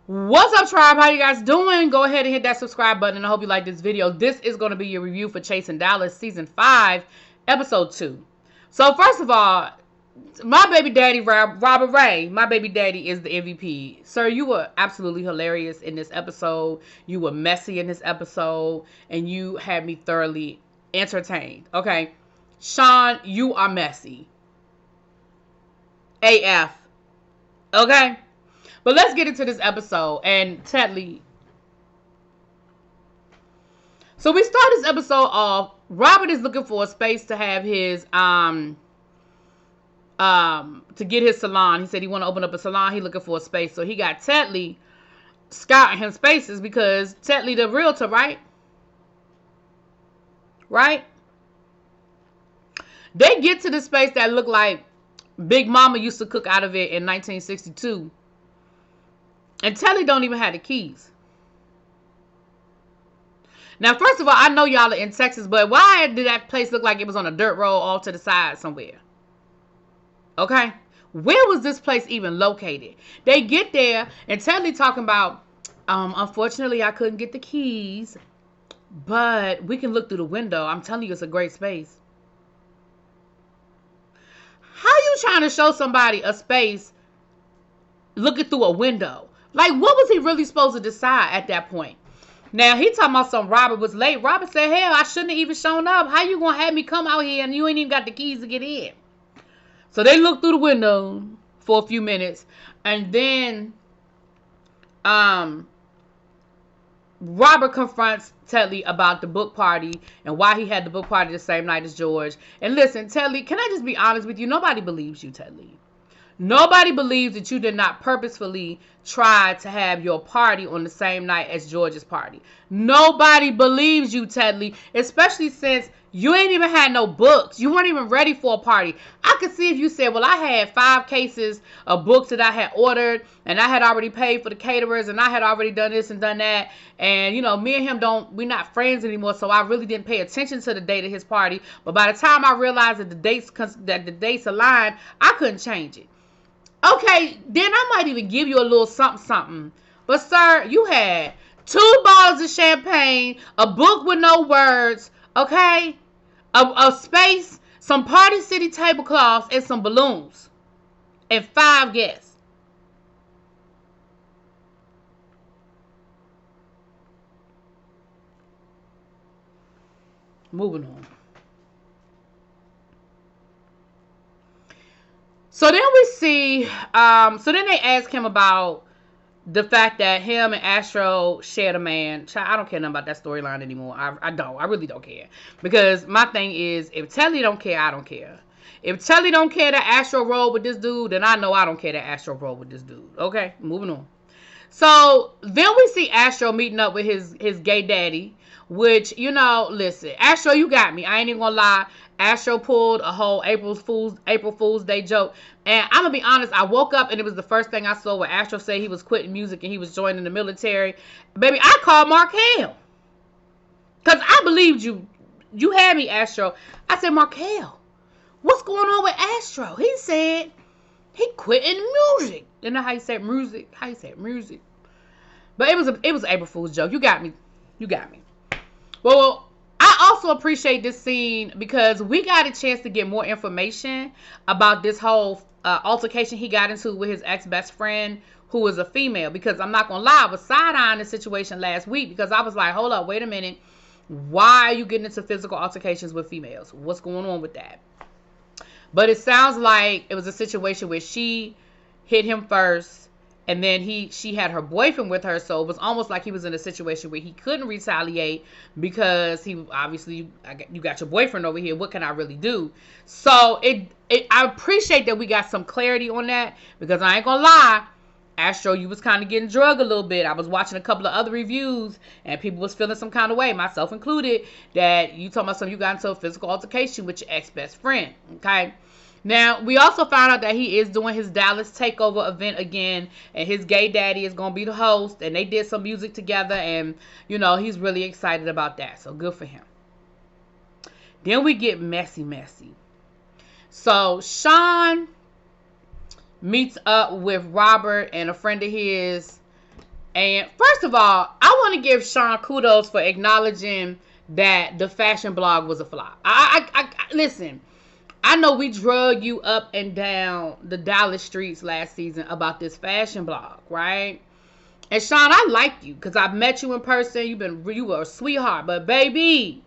What's up, tribe? How you guys doing? Go ahead and hit that subscribe button, and I hope you like this video. This is going to be your review for Chasing Dallas Season 5, Episode 2. So, first of all, my baby daddy, Robert Ray, my baby daddy is the MVP. Sir, you were absolutely hilarious in this episode. You were messy in this episode, and you had me thoroughly entertained. Okay? Sean, you are messy. AF. Okay? But let's get into this episode. And Tetley. So we start this episode off. Robert is looking for a space to have his to get his salon. He said he want to open up a salon. He looking for a space. So he got Tetley scouting him spaces because Tetley the realtor, right? Right? They get to the space that looked like Big Mama used to cook out of it in 1962. And Tetley don't even have the keys. Now, first of all, I know y'all are in Texas, but why did that place look like it was on a dirt road off to the side somewhere? Okay? Where was this place even located? They get there, and Tetley talking about, unfortunately, I couldn't get the keys, but we can look through the window. I'm telling you, it's a great space. How you trying to show somebody a space looking through a window? Like, what was he really supposed to decide at that point? Now, he talking about some Robert was late. Robert said, hell, I shouldn't have even shown up. How you going to have me come out here and you ain't even got the keys to get in? So they look through the window for a few minutes. And then Robert confronts Tetley about the book party and why he had the book party the same night as George. And listen, Tetley, can I just be honest with you? Nobody believes you, Tetley. Nobody believes that you did not purposefully try to have your party on the same night as George's party. Nobody believes you, Tetley, especially since you ain't even had no books. You weren't even ready for a party. I could see if you said, well, I had 5 cases of books that I had ordered, and I had already paid for the caterers, and I had already done this and done that. And, you know, me and him we're not friends anymore, so I really didn't pay attention to the date of his party. But by the time I realized that the dates aligned, I couldn't change it. Okay, then I might even give you a little something. But, sir, you had 2 bottles of champagne, a book with no words, okay? A space, some Party City tablecloths, and some balloons. And 5 guests. Moving on. So then we see, so then they ask him about the fact that him and Astro shared a man. I don't care nothing about that storyline anymore. I really don't care. Because my thing is, if Tetley don't care, I don't care. If Tetley don't care that Astro rolled with this dude, then I know I don't care that Astro rolled with this dude. Okay, moving on. So then we see Astro meeting up with his gay daddy, which, you know, listen, Astro, you got me. I ain't even gonna lie. Astro pulled a whole April Fool's Day joke. And I'm going to be honest, I woke up and it was the first thing I saw where Astro said he was quitting music and he was joining the military. Baby, I called Markel. Because I believed you. You had me, Astro. I said, Markel, what's going on with Astro? He said he quitting music. You know how you said music? How you said music? But it was an April Fool's joke. You got me. You got me. Well, I also appreciate this scene because we got a chance to get more information about this whole altercation he got into with his ex-best friend who is a female. Because I'm not going to lie, I was side-eyeing the situation last week because I was like, hold up, wait a minute. Why are you getting into physical altercations with females? What's going on with that? But it sounds like it was a situation where she hit him first. And then she had her boyfriend with her, so it was almost like he was in a situation where he couldn't retaliate because he obviously, you got your boyfriend over here. What can I really do? So I appreciate that we got some clarity on that because I ain't gonna lie, Astro, you was kind of getting drugged a little bit. I was watching a couple of other reviews and people was feeling some kind of way, myself included, that you talking about something you got into a physical altercation with your ex-best friend. Okay. Now, we also found out that he is doing his Dallas takeover event again, and his gay daddy is going to be the host, and they did some music together, and, you know, he's really excited about that, so good for him. Then we get messy. So, Sean meets up with Robert and a friend of his And first of all, I want to give Sean kudos for acknowledging that the fashion blog was a flop. Listen, I know we drug you up and down the Dallas streets last season about this fashion blog, right? And Sean, I like you because I've met you in person. You were a sweetheart, but baby,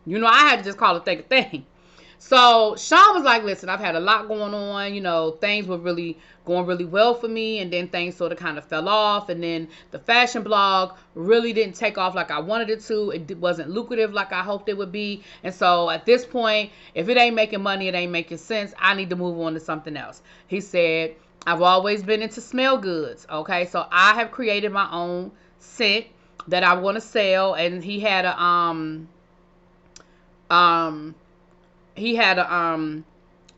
you know, I had to just call it a thing. So Sean was like, listen, I've had a lot going on. You know, things were really going really well for me. And then things sort of kind of fell off. And then the fashion blog really didn't take off like I wanted it to. It wasn't lucrative like I hoped it would be. And so at this point, if it ain't making money, it ain't making sense. I need to move on to something else. He said, I've always been into smell goods. Okay, so I have created my own scent that I want to sell. And he had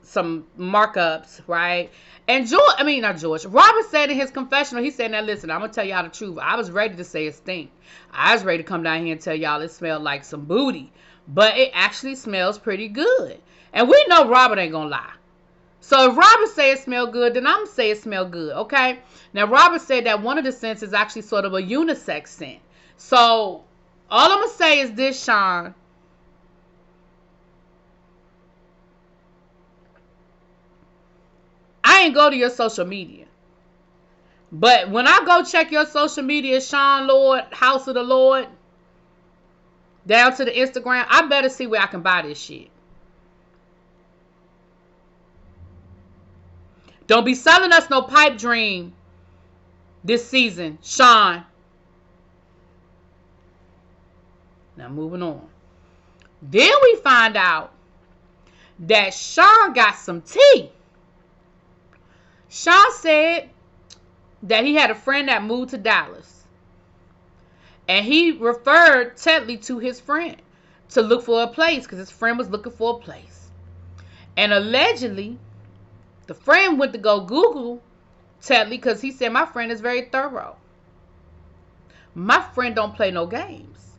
some markups, right? And Robert said in his confessional, he said, now listen, I'm gonna tell y'all the truth. I was ready to say it stink. I was ready to come down here and tell y'all it smelled like some booty, but it actually smells pretty good. And we know Robert ain't gonna lie. So if Robert say it smell good, then I'm gonna say it smell good, okay? Now Robert said that one of the scents is actually sort of a unisex scent. So all I'm gonna say is this, Sean. I ain't go to your social media. But when I go check your social media, Sean Lord, House of the Lord, down to the Instagram, I better see where I can buy this shit. Don't be selling us no pipe dream this season, Sean. Now moving on. Then we find out that Sean got some tea. Sean said that he had a friend that moved to Dallas. And he referred Tetley to his friend to look for a place because his friend was looking for a place. And allegedly, the friend went to go Google Tetley because he said, my friend is very thorough. My friend don't play no games.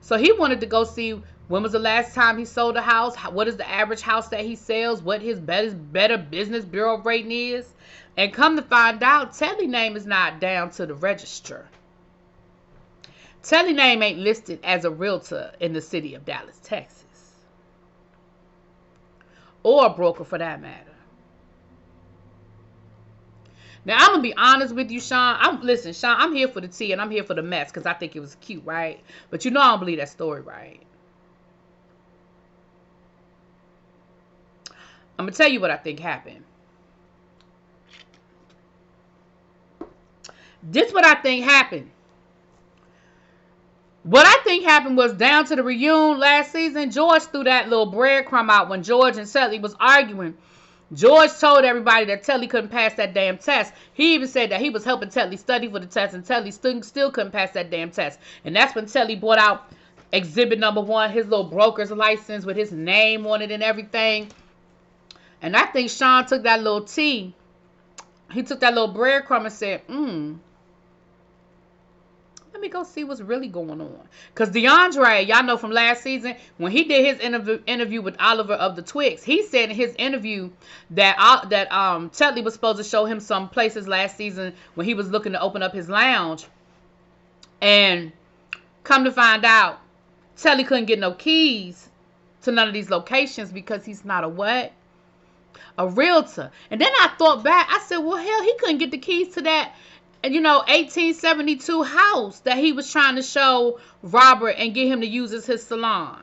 So he wanted to go see when was the last time he sold a house, what is the average house that he sells, what his better business bureau rating is. And come to find out, Tetley's name is not down to the register. Tetley's name ain't listed as a realtor in the city of Dallas, Texas. Or a broker for that matter. Now, I'm going to be honest with you, Sean. Listen, Sean, I'm here for the tea and I'm here for the mess because I think it was cute, right? But you know I don't believe that story, right? I'm going to tell you what I think happened. This what I think happened. What I think happened was down to the reunion last season, George threw that little breadcrumb out when George and Tetley was arguing. George told everybody that Tetley couldn't pass that damn test. He even said that he was helping Tetley study for the test, and Tetley still couldn't pass that damn test. And that's when Tetley brought out exhibit number 1, his little broker's license with his name on it and everything. And I think Sean took that little tea. He took that little breadcrumb and said, let me go see what's really going on. Because DeAndre, y'all know from last season, when he did his interview with Oliver of the Twixt, he said in his interview that Tetley was supposed to show him some places last season when he was looking to open up his lounge. And come to find out, Tetley couldn't get no keys to none of these locations because he's not a what? A realtor. And then I thought back, I said, well, hell, he couldn't get the keys to that, 1872 house that he was trying to show Robert and get him to use as his salon.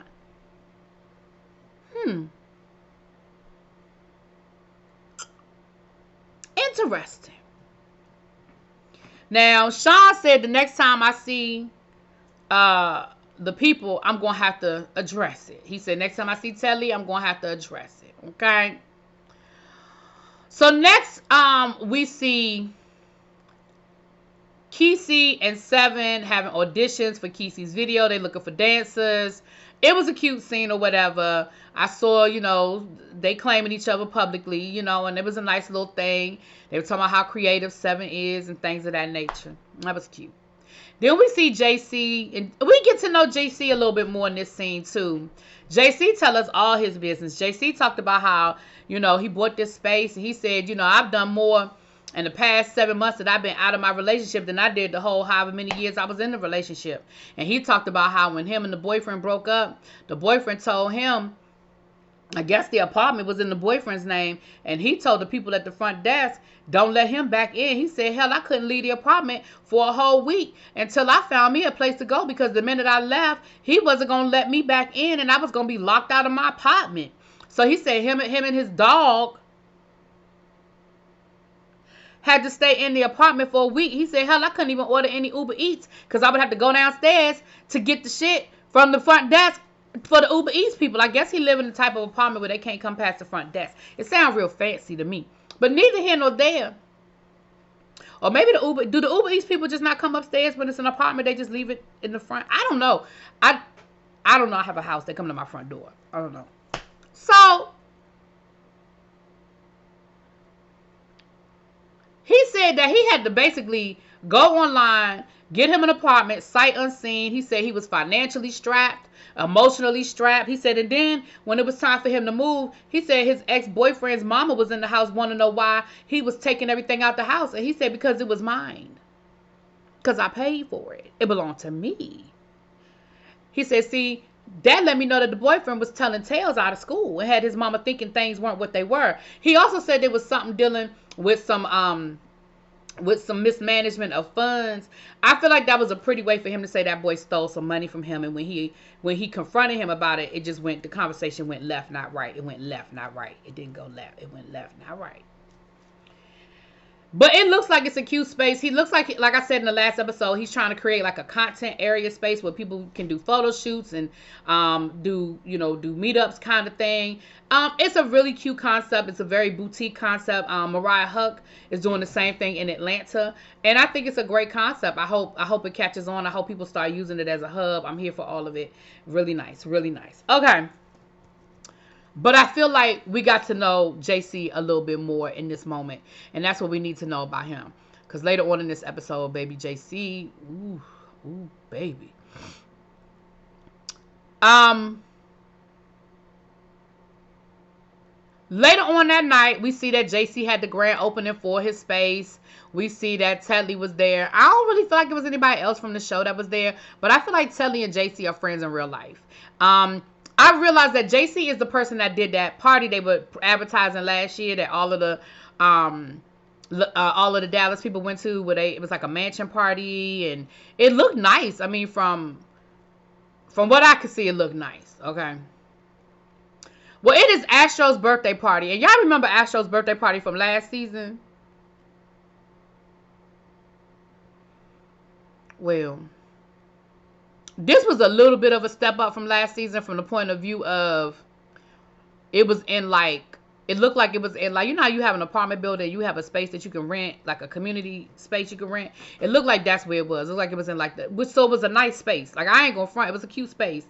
Interesting. Now, Sean said the next time I see the people, I'm going to have to address it. He said next time I see Tetley, I'm going to have to address it. Okay? So next, we see Kesey and Seven having auditions for Kesey's video. They looking for dancers. It was a cute scene or whatever. I saw, they claiming each other publicly, and it was a nice little thing. They were talking about how creative Seven is and things of that nature. That was cute. Then we see JC, and we get to know JC a little bit more in this scene too. JC tell us all his business. JC talked about how, he bought this space, and he said, I've done more in the past 7 months that I've been out of my relationship than I did the whole however many years I was in the relationship. And he talked about how when him and the boyfriend broke up, the boyfriend told him, I guess the apartment was in the boyfriend's name, and he told the people at the front desk, don't let him back in. He said, hell, I couldn't leave the apartment for a whole week until I found me a place to go, because the minute I left, he wasn't going to let me back in, and I was going to be locked out of my apartment. So he said him and his dog had to stay in the apartment for a week. He said, hell, I couldn't even order any Uber Eats because I would have to go downstairs to get the shit from the front desk for the Uber Eats people. I guess he live in the type of apartment where they can't come past the front desk. It sounds real fancy to me. But neither here nor there. Or maybe do the Uber Eats people just not come upstairs when it's an apartment? They just leave it in the front? I don't know. I don't know. I have a house. They come to my front door. I don't know. So he said that he had to basically go online, get him an apartment, sight unseen. He said he was financially strapped, emotionally strapped. He said, and then when it was time for him to move, he said his ex-boyfriend's mama was in the house, want to know why he was taking everything out the house. And he said, because it was mine. Because I paid for it. It belonged to me. He said, see, that let me know that the boyfriend was telling tales out of school and had his mama thinking things weren't what they were. He also said there was something dealing with some mismanagement of funds. I feel like that was a pretty way for him to say that boy stole some money from him. And when he confronted him about it, the conversation went left, not right. It went left, not right. It didn't go left. It went left, not right. But it looks like it's a cute space. He looks like I said in the last episode, he's trying to create like a content area space where people can do photo shoots and do meetups kind of thing. It's a really cute concept. It's a very boutique concept. Mariah Huck is doing the same thing in Atlanta, and I think it's a great concept. I hope it catches on. I hope people start using it as a hub. I'm here for all of it. Really nice, really nice. Okay. But I feel like we got to know JC a little bit more in this moment. And that's what we need to know about him. Because later on in this episode, baby JC, ooh, baby. Later on that night, we see that JC had the grand opening for his space. We see that Tedley was there. I don't really feel like it was anybody else from the show that was there. But I feel like Tedley and JC are friends in real life. I realized that JC is the person that did that party they were advertising last year that all of the Dallas people went to, where it was like a mansion party, and it looked nice. I mean, from what I could see, it looked nice. Okay. Well, it is Astro's birthday party, and y'all remember Astro's birthday party from last season? Well, this was a little bit of a step up from last season from the point of view of it was in like, it looked like it was in like, you know how you have an apartment building, you have a space that you can rent, like a community space you can rent. It looked like that's where it was. It looked like it was in like so it was a nice space. Like, I ain't gonna front, it was a cute space.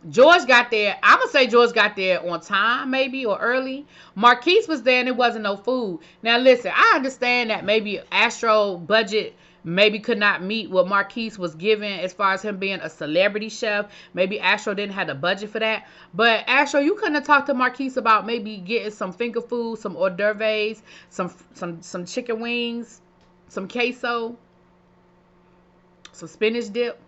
George got there. I'm going to say George got there on time, maybe, or early. Marquise was there, and there wasn't no food. Now, listen, I understand that maybe Astro budget maybe could not meet what Marquise was given as far as him being a celebrity chef. Maybe Astro didn't have the budget for that. But, Astro, you couldn't have talked to Marquise about maybe getting some finger food, some hors d'oeuvres, some chicken wings, some queso, some spinach dip.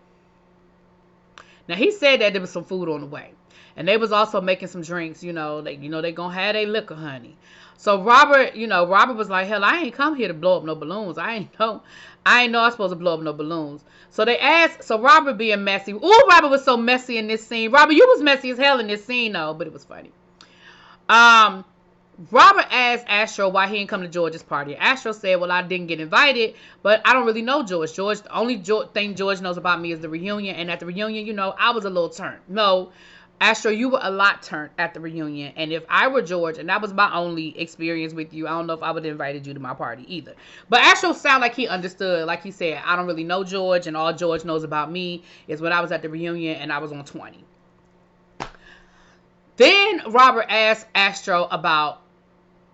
Now, he said that there was some food on the way. And they was also making some drinks, they gonna have their liquor, honey. So Robert was like, hell, I ain't come here to blow up no balloons. I ain't know I was supposed to blow up no balloons. So they asked, so Robert being messy. Ooh, Robert was so messy in this scene. Robert, you was messy as hell in this scene, though, but it was funny. Robert asked Astro why he didn't come to George's party. Astro said, well, I didn't get invited, but I don't really know George. The only thing George knows about me is the reunion, and at the reunion, I was a little turned. No, Astro, you were a lot turned at the reunion, and if I were George, and that was my only experience with you, I don't know if I would have invited you to my party either. But Astro sounded like he understood. Like he said, I don't really know George, and all George knows about me is when I was at the reunion, and I was on 20. Then Robert asked Astro about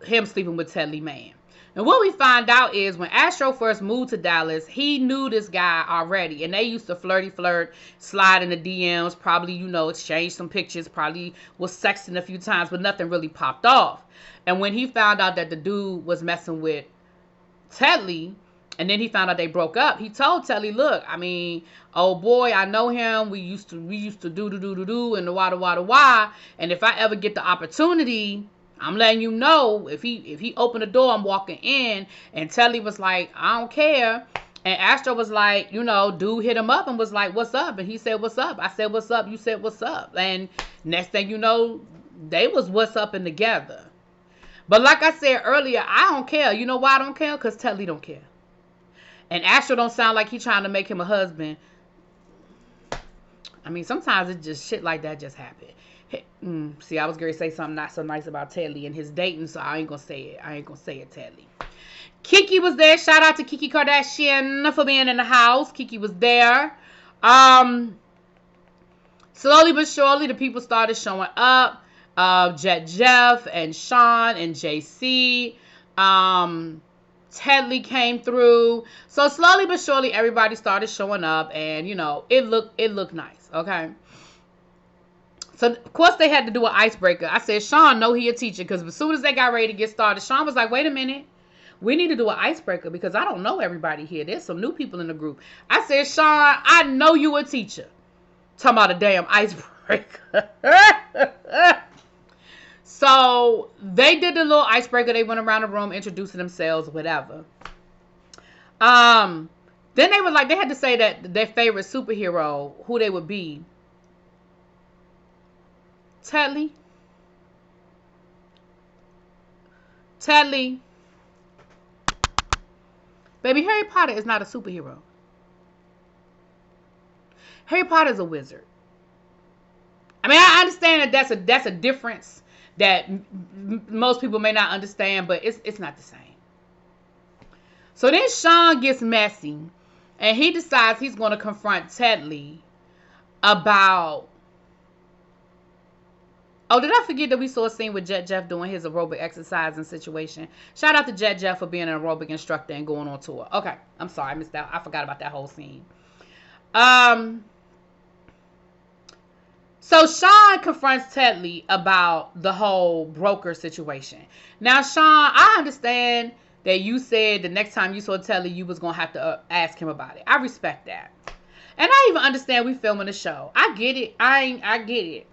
him sleeping with Tedley Mann. And what we find out is when Astro first moved to Dallas, he knew this guy already. And they used to flirt, slide in the DMs, probably, exchange some pictures, probably was sexting a few times, but nothing really popped off. And when he found out that the dude was messing with Tedley, and then he found out they broke up, he told Tedley, look, oh boy, I know him. We used to do and the why. And if I ever get the opportunity, I'm letting you know, if he opened the door, I'm walking in. And Tedley was like, I don't care. And Astro was like, dude hit him up and was like, what's up? And he said, what's up? I said, what's up? You said, what's up? And next thing you know, they was what's up and together. But like I said earlier, I don't care. You know why I don't care? Because Tedley don't care. And Astro don't sound like he trying to make him a husband. Sometimes it just shit like that just happen. See, I was going to say something not so nice about Tedley and his dating, so I ain't going to say it. I ain't going to say it, Tedley. Kiki was there. Shout out to Kiki Kardashian for being in the house. Kiki was there. Slowly but surely, the people started showing up. Jet Jeff and Sean and JC. Tedley came through. So slowly but surely, everybody started showing up, and it looked nice. Okay. So of course they had to do an icebreaker. I said, Sean, no, he a teacher, because as soon as they got ready to get started, Sean was like, wait a minute, we need to do an icebreaker because I don't know everybody here. There's some new people in the group. I said, Sean, I know you a teacher. Talking about a damn icebreaker. So they did the little icebreaker. They went around the room introducing themselves, whatever. Then they were like, they had to say that their favorite superhero, who they would be. Tedley. Baby, Harry Potter is not a superhero. Harry Potter is a wizard. I understand that that's a difference that most people may not understand, but it's not the same. So then Sean gets messy, and he decides he's going to confront Tedley about... Oh, did I forget that we saw a scene with Jet Jeff doing his aerobic exercise and situation? Shout out to Jet Jeff for being an aerobic instructor and going on tour. Okay, I'm sorry, I missed out. I forgot about that whole scene. So Sean confronts Tedley about the whole broker situation. Now, Sean, I understand that you said the next time you saw Tedley, you was going to have to ask him about it. I respect that. And I even understand we filming the show. I get it. I get it.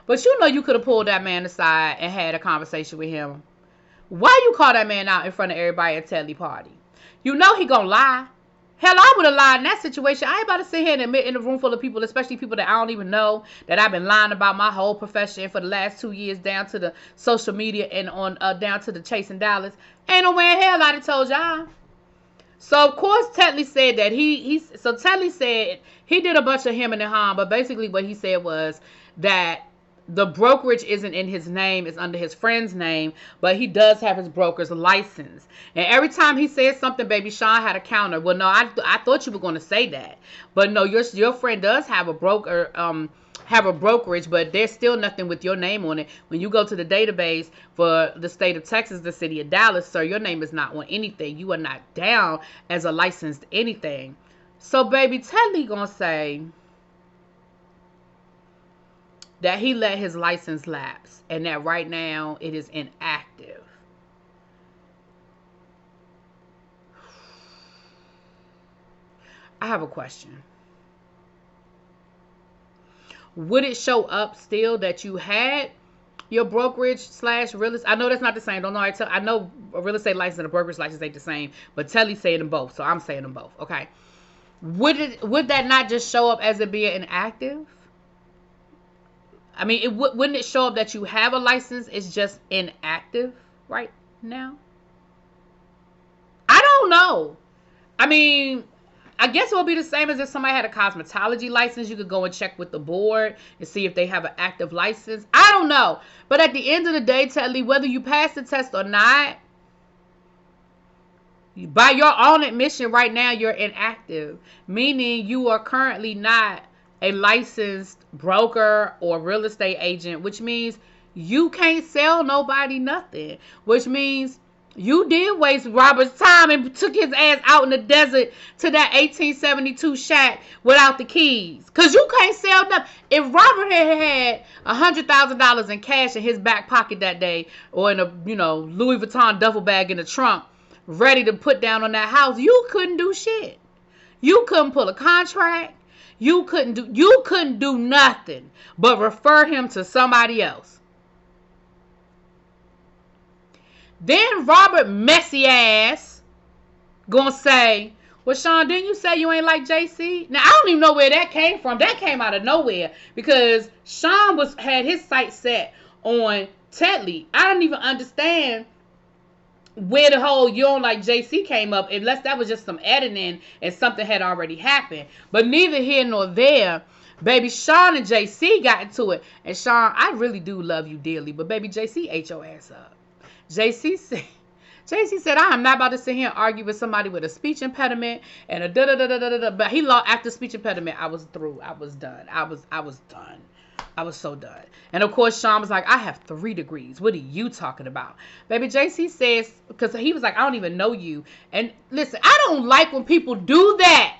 But you could have pulled that man aside and had a conversation with him. Why you call that man out in front of everybody at Tedley party? He gonna lie. Hell, I would have lied in that situation. I ain't about to sit here and admit in a room full of people, especially people that I don't even know, that I've been lying about my whole profession for the last 2 years, down to the social media and on down to the Chasing Dallas. Ain't no way in hell I'd have told y'all. So of course Tedley said that Tedley said he did a bunch of him and him, but basically what he said was that the brokerage isn't in his name, it's under his friend's name, but he does have his broker's license. And every time he said something, baby, Sean had a counter. Well, no, I thought you were going to say that. But no, your friend does have a brokerage, but there's still nothing with your name on it. When you go to the database for the state of Texas, the city of Dallas, sir, your name is not on anything. You are not down as a licensed anything. So, baby, Tedley gonna say that he let his license lapse and that right now it is inactive. I have a question. Would it show up still that you had your brokerage / real estate? I know that's not the same. I know a real estate license and a brokerage license ain't the same, but Tedley saying them both, so I'm saying them both. Okay. Would that not just show up as it being inactive? Wouldn't it show up that you have a license? It's just inactive right now? I don't know. I guess it would be the same as if somebody had a cosmetology license. You could go and check with the board and see if they have an active license. I don't know. But at the end of the day, Tedley, whether you pass the test or not, by your own admission right now, you're inactive. Meaning you are currently not a licensed broker or real estate agent, which means you can't sell nobody nothing. Which means You did waste Robert's time and took his ass out in the desert to that 1872 shack without the keys. Because you can't sell them. If Robert had $100,000 in cash in his back pocket that day, or in a, Louis Vuitton duffel bag in the trunk, ready to put down on that house, you couldn't do shit. You couldn't pull a contract. You couldn't do nothing but refer him to somebody else. Then Robert messy ass gonna say, well, Sean, didn't you say you ain't like JC? Now, I don't even know where that came from. That came out of nowhere because Sean had his sights set on Tetley. I don't even understand where the whole you don't like JC came up, unless that was just some editing and something had already happened. But neither here nor there. Baby, Sean and JC got into it. And Sean, I really do love you dearly, but baby, JC ate your ass up. JC said, I am not about to sit here and argue with somebody with a speech impediment and a da-da-da-da-da-da. But he lost after speech impediment. I was through. I was done. I was done. I was so done. And of course, Sean was like, I have 3 degrees. What are you talking about? Baby, JC says, because he was like, I don't even know you. And listen, I don't like when people do that.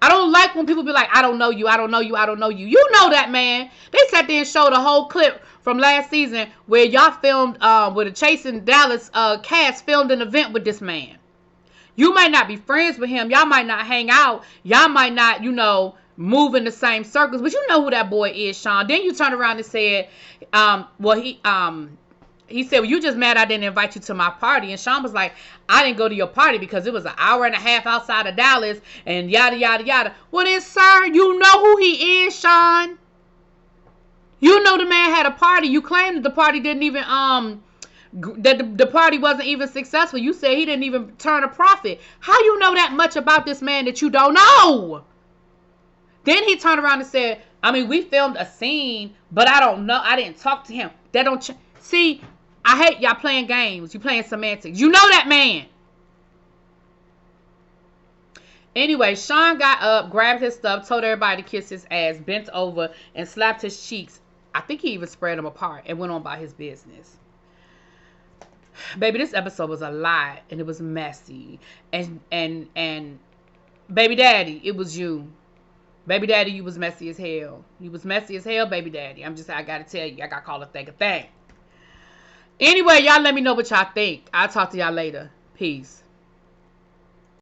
I don't like when people be like, I don't know you, I don't know you, I don't know you. You know that, man. They sat there and showed a whole clip from last season where y'all filmed, with the Chasing Dallas cast filmed an event with this man. You might not be friends with him. Y'all might not hang out. Y'all might not, move in the same circles. But you know who that boy is, Sean. Then you turn around and said, he said, well, you just mad I didn't invite you to my party. And Sean was like, I didn't go to your party because it was an hour and a half outside of Dallas and yada, yada, yada. Well, then, sir, you know who he is, Sean. You know the man had a party. You claimed that the party didn't even, that the party wasn't even successful. You said he didn't even turn a profit. How you know that much about this man that you don't know? Then he turned around and said, we filmed a scene, but I don't know. I didn't talk to him. That don't see, I hate y'all playing games. You playing semantics. You know that man. Anyway, Sean got up, grabbed his stuff, told everybody to kiss his ass, bent over, and slapped his cheeks. I think he even spread them apart and went on by his business. Baby, this episode was a lot, and it was messy. And baby daddy, it was you. Baby daddy, you was messy as hell. You was messy as hell, baby daddy. I gotta tell you, I gotta call a thing a thing. Anyway, y'all let me know what y'all think. I'll talk to y'all later. Peace.